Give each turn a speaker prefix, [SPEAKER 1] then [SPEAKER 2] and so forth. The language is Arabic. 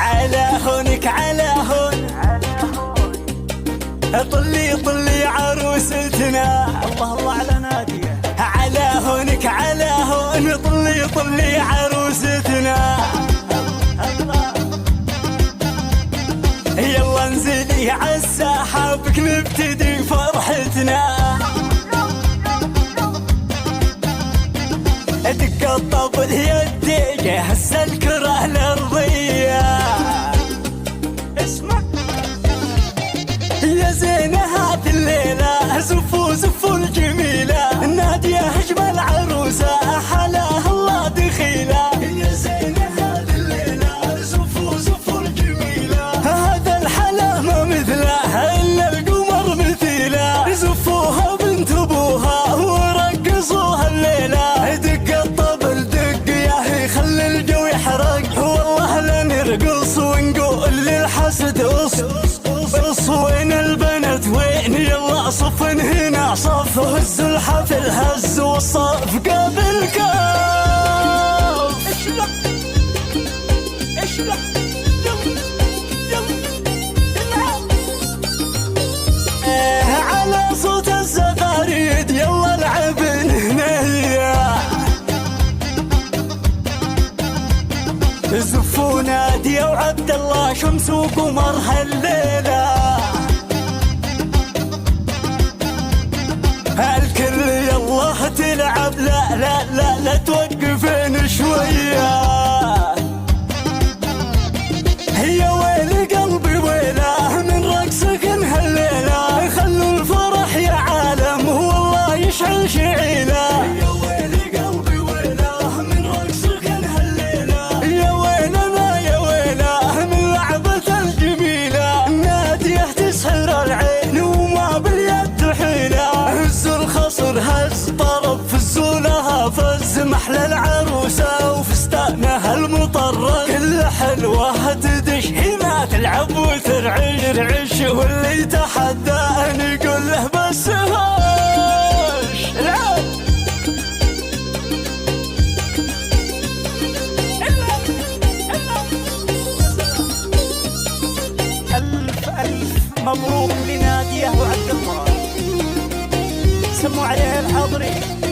[SPEAKER 1] على هونك على هون، طلي طلي عروستنا، الله الله على نادية. على هونك على هون، طلي طلي عروستنا. يلا انزلي عالساحة بك نبتدي فرحتنا. دق الطبل يدي هسه الكره الارضية. اسمع يا زينة هات الليلة، زفوا زفوا الجميلة، نادية اجمل عروسة حلاها الله دخيلة. يا زينة هات الليلة، زفوا زفوا الجميلة، هذا الحلا ما مثله الا القمر مثيله. زفوها بنت ابوها ورقصوها الليلة. دق الطبل دق ياهي خلي الجو يحرق، والله لا نرقص ونقول للحسد اص وين البنات وين، يلا صفن هنا صف، هز الحفل هز والصف قابل كاف. اشلح اشلح على صوت الزغاريد يلا العب هنيا. زفوا نادية وعبد الله شمس وقمر هالليلة. الكل يلا تلعب، لا لا لا لا توقفين شوية. يا ويلي قلبي ويله من رقصك هالليلة، خلوا الفرح يا عالم والله يشعل شعيله. يا ويلي قلبي ويله من رقصك هالليلة، يا ويلنا يا ويله من لعبة الجميلة. نادية تسحر العين وما باليد حيلة، هز الخصر هز طرب فزوا لها فز، محلى العروسة وفستانها المطرز. كل حلوة تدش هنا تلعب وترعش، واللي يتحدى نقول له بس هاش العب. ألف ألف مبروك لنادية وعبد الله، سموا عليها الحاضرين.